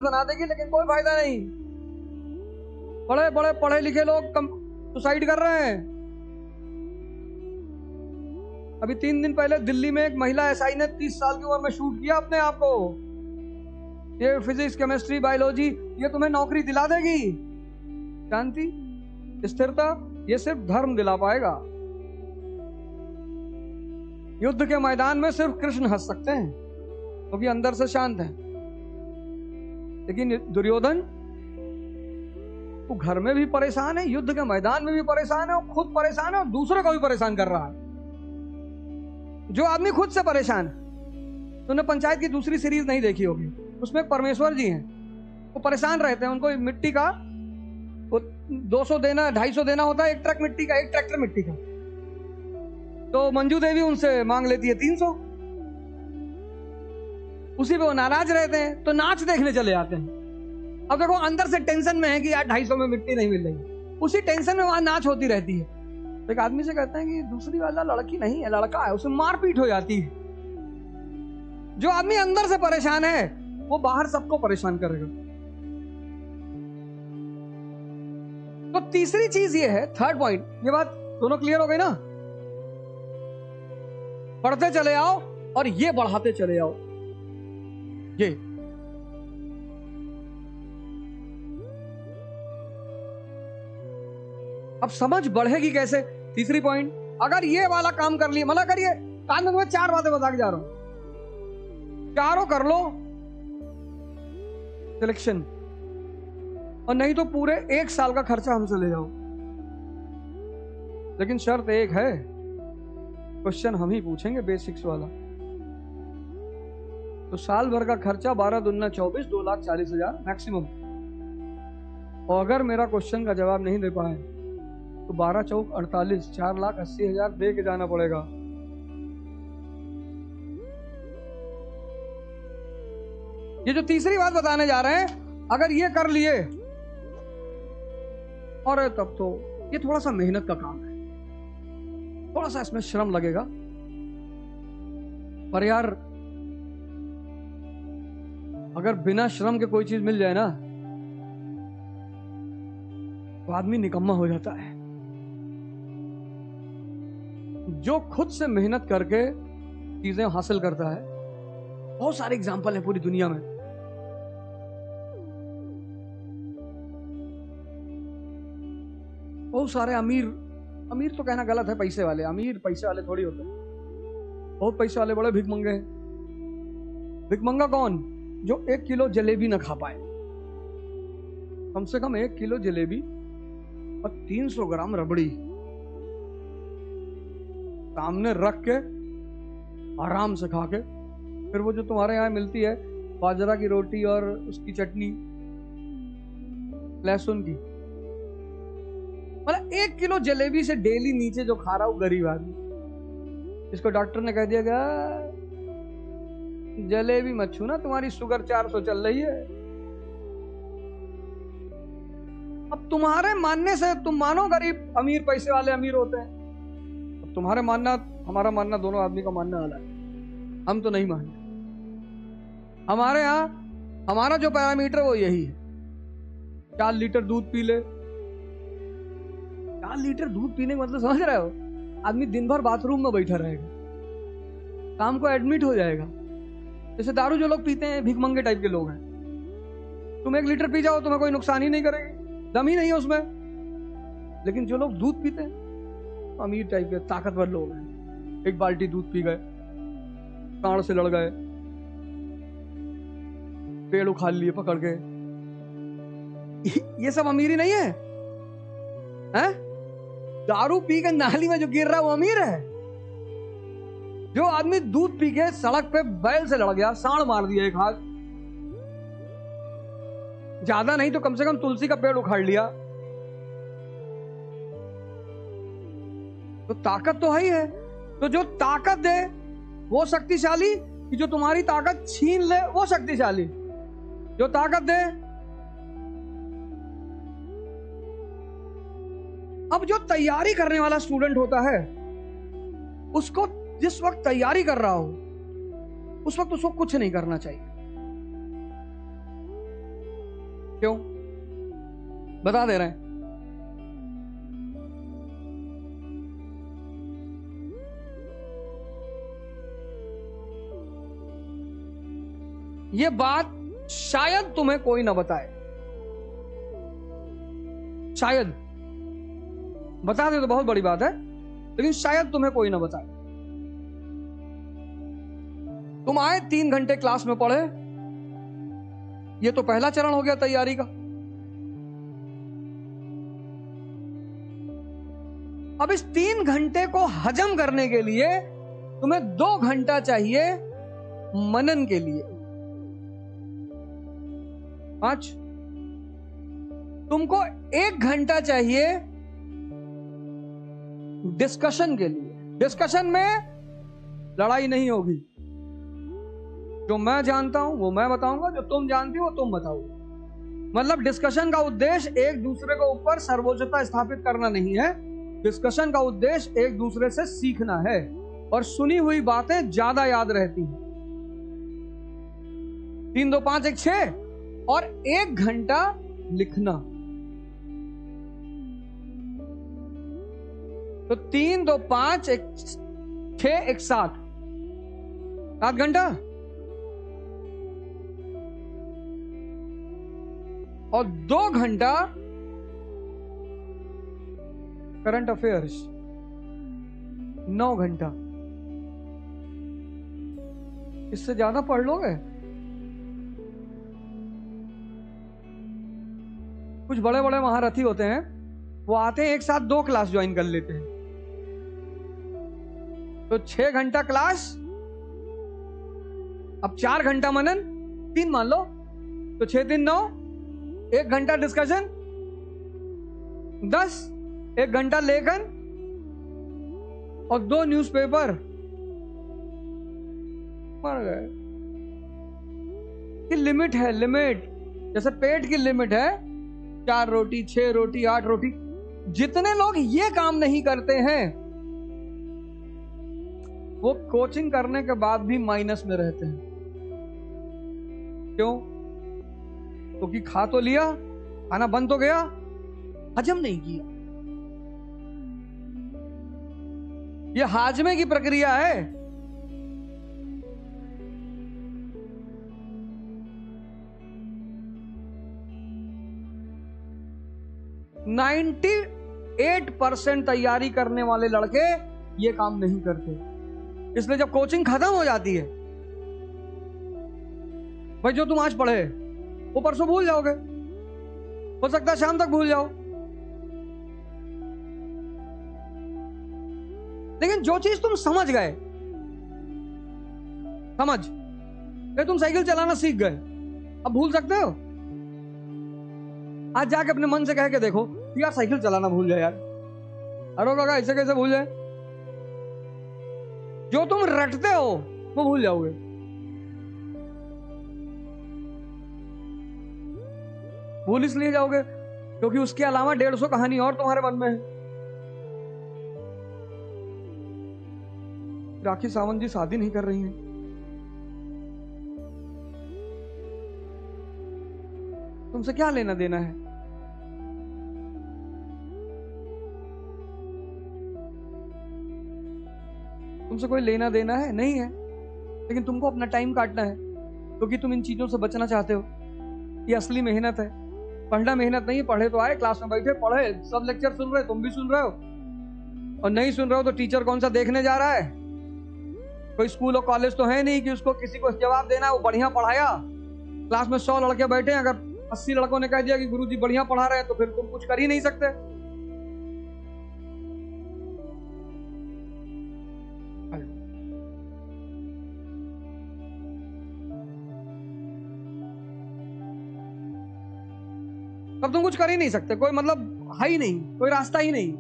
बना देगी, लेकिन कोई फायदा नहीं। बड़े बड़े पढ़े लिखे लोग सुसाइड कर रहे हैं। अभी 3 दिन पहले दिल्ली में एक महिला एसआई ने 30 साल की उम्र में शूट किया अपने आप को। ये फिजिक्स, केमिस्ट्री, बायोलॉजी ये तुम्हें नौकरी दिला देगी। शांति, स्थिरता ये सिर्फ धर्म दिला पाएगा। युद्ध के मैदान में सिर्फ कृष्ण हंस सकते हैं क्योंकि अंदर से शांत है। लेकिन दुर्योधन वो घर में भी परेशान है, युद्ध के मैदान में भी परेशान है, और खुद परेशान है और दूसरे को भी परेशान कर रहा है। जो आदमी खुद से परेशान है, तुमने पंचायत की दूसरी सीरीज नहीं देखी होगी, उसमें परमेश्वर जी हैं, वो परेशान रहते हैं। उनको मिट्टी का 200 देना 250 देना होता है, एक ट्रक मिट्टी का, एक ट्रैक्टर मिट्टी का। तो मंजू देवी उनसे मांग लेती है 300। उसी पे वो नाराज रहते हैं, तो नाच देखने चले जाते हैं। अब देखो अंदर से टेंशन में है कि यार 250 में मिट्टी नहीं मिल रही, उसी टेंशन में वहां नाच होती रहती है। तो एक आदमी से कहते हैं कि दूसरी वाला लड़की नहीं है, लड़का है, उसे मारपीट हो जाती है। जो आदमी अंदर से परेशान है वो बाहर सबको परेशान करेगा। तो तीसरी चीज ये है, थर्ड पॉइंट, ये बात दोनों क्लियर हो गई ना? पढ़ते चले आओ और ये बढ़ाते चले आओ। ये अब समझ बढ़ेगी कैसे? तीसरी पॉइंट, अगर ये वाला काम कर लिए, मतलब करिए कान में 4 बातें बता के जा रहा हूं, चारों कर लो सिलेक्शन, और नहीं तो पूरे 1 साल का खर्चा हमसे ले जाओ। लेकिन शर्त एक है, क्वेश्चन हम ही पूछेंगे बेसिक्स वाला। तो साल भर का खर्चा 12 दूना 24, 2,40,000 मैक्सिमम। और अगर मेरा क्वेश्चन का जवाब नहीं दे पाए तो 12 चौक 48, 4,80,000 दे के जाना पड़ेगा। ये जो तीसरी बात बताने जा रहे हैं, अगर ये कर लिए, और तब तो ये थोड़ा सा मेहनत का काम है, थोड़ा सा इसमें श्रम लगेगा, पर यार अगर बिना श्रम के कोई चीज मिल जाए ना तो आदमी निकम्मा हो जाता है। जो खुद से मेहनत करके चीजें हासिल करता है, बहुत सारे एग्जाम्पल है पूरी दुनिया में। बहुत सारे अमीर तो कहना गलत है, पैसे वाले, अमीर पैसे वाले थोड़ी होते हैं। बहुत पैसे वाले बड़े भिखमंगे हैं। भिखमंगा कौन? जो 1 किलो जलेबी ना खा पाए। कम से कम 1 किलो जलेबी और 300 ग्राम रबड़ी सामने रख के आराम से खा के, फिर वो जो तुम्हारे यहाँ मिलती है बाजरा की रोटी और उसकी चटनी लहसुन की, मतलब 1 किलो जलेबी से डेली नीचे जो खा रहा हूं गरीब आदमी, इसको डॉक्टर ने कह दिया गया जलेबी मत छूना, तुम्हारी शुगर 400 चल रही है। अब तुम्हारे मानने से तुम मानो गरीब अमीर, पैसे वाले अमीर होते हैं। अब तुम्हारे मानना हमारा मानना, दोनों आदमी का मानना अलग है। हम तो नहीं मानते। हमारे यहाँ हमारा जो पैरामीटर वो यही है, 4 लीटर दूध पी ले। 4 लीटर दूध पीने का मतलब समझ रहे हो? आदमी दिन भर बाथरूम में बैठा रहेगा, शाम को एडमिट हो जाएगा। जैसे दारू जो लोग पीते हैं, भिखमंगे टाइप के लोग हैं। तुम 1 लीटर पी जाओ, तुम्हें कोई नुकसान ही नहीं करेगी, दम ही नहीं है उसमें। लेकिन जो लोग दूध पीते हैं, अमीर टाइप के ताकतवर लोग हैं। 1 बाल्टी दूध पी गए, सांड से लड़ गए, पेड़ उखाड़ लिए पकड़ के। ये सब अमीरी नहीं है, हैं? दारू पी के नाली में जो गिर रहा है वो अमीर है। जो आदमी दूध पी के सड़क पे बैल से लड़ गया, सांड मार दिया एक हाथ, ज्यादा नहीं तो कम से कम तुलसी का पेड़ उखाड़ लिया, तो ताकत तो है ही है। तो जो ताकत दे वो शक्तिशाली, कि जो तुम्हारी ताकत छीन ले वो शक्तिशाली? जो ताकत दे। अब जो तैयारी करने वाला स्टूडेंट होता है, उसको जिस वक्त तैयारी कर रहा हो उस वक्त उसको कुछ नहीं करना चाहिए। क्यों? बता दे रहे हैं। ये बात शायद तुम्हें कोई ना बताए, शायद बता दे तो बहुत बड़ी बात है, लेकिन शायद तुम्हें कोई ना बताए। तुम आए 3 घंटे क्लास में पढ़े, ये तो पहला चरण हो गया तैयारी का। अब इस 3 घंटे को हजम करने के लिए तुम्हें 2 घंटा चाहिए मनन के लिए। 5 तुमको 1 घंटा चाहिए डिस्कशन के लिए। डिस्कशन में लड़ाई नहीं होगी, जो मैं जानता हूं वो मैं बताऊंगा, जो तुम जानती हो तुम बताओगे। मतलब डिस्कशन का उद्देश्य एक दूसरे के ऊपर सर्वोच्चता स्थापित करना नहीं है। डिस्कशन का उद्देश्य एक दूसरे से सीखना है, और सुनी हुई बातें ज्यादा याद रहती हैं। 3 2 5 1 6 और 1 घंटा लिखना। तो 3 2 5 1 6 1 7 घंटा, और 2 घंटा करंट अफेयर्स। 9 घंटा। इससे ज्यादा पढ़ लोगे? कुछ बड़े बड़े महारथी होते हैं, वो आते हैं एक साथ 2 क्लास ज्वाइन कर लेते हैं। तो 6 घंटा क्लास, अब 4 घंटा मनन, 3 मान लो, तो 6 3 9, 1 घंटा डिस्कशन, 10, 1 घंटा लेखन, और 2 न्यूज़पेपर। मर गए। कि लिमिट है, लिमिट। जैसे पेट की लिमिट है 4 रोटी, 6 रोटी, 8 रोटी। जितने लोग ये काम नहीं करते हैं वो कोचिंग करने के बाद भी माइनस में रहते हैं। क्यों? क्योंकि खा तो लिया, खाना बंद तो गया, हजम नहीं किया। ये हाजमे की प्रक्रिया है। नाइन्टी 8% तैयारी करने वाले लड़के ये काम नहीं करते। इसलिए जब कोचिंग खत्म हो जाती है, भाई जो तुम आज पढ़े वो परसों भूल जाओगे, हो सकता है शाम तक भूल जाओ। लेकिन जो चीज तुम समझ गए, तुम साइकिल चलाना सीख गए, अब भूल सकते हो? आज जाके अपने मन से कह के देखो, यार साइकिल चलाना भूल जाए यार। अरे लगा ऐसे कैसे भूल जाए? जो तुम रटते हो वो भूल जाओगे। भूल इसलिए जाओगे क्योंकि उसके अलावा 150 कहानी और तुम्हारे मन में है। राखी सावंत जी शादी नहीं कर रही हैं। तुमसे क्या लेना देना है? तुमसे कोई लेना देना है? नहीं है। लेकिन तुमको अपना टाइम काटना है, क्योंकि तुम इन चीजों से बचना चाहते हो। ये असली मेहनत है। पढ़ना मेहनत नहीं है। पढ़े तो आए, क्लास में बैठे पढ़े, सब लेक्चर सुन रहे, तुम भी सुन रहे हो, और नहीं सुन रहे हो तो टीचर कौन सा देखने जा रहा है? कोई स्कूल और कॉलेज तो है नहीं कि उसको किसी को जवाब देना है। वो बढ़िया पढ़ाया, क्लास में 100 लड़के बैठे, अगर 80 लड़कों ने कह दिया कि गुरुजी बढ़िया पढ़ा रहे हैं, तो फिर तुम कुछ कर ही नहीं सकते। तब तुम कुछ कर ही नहीं सकते। कोई मतलब है ही नहीं, कोई रास्ता ही नहीं।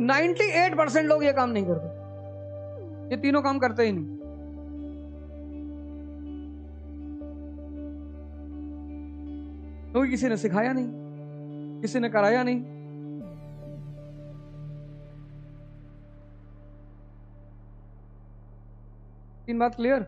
नाइन्टी 8% लोग ये काम नहीं करते। ये तीनों काम करते ही नहीं। क्योंकि किसी ने सिखाया नहीं, किसी ने कराया नहीं। तीन बात क्लियर।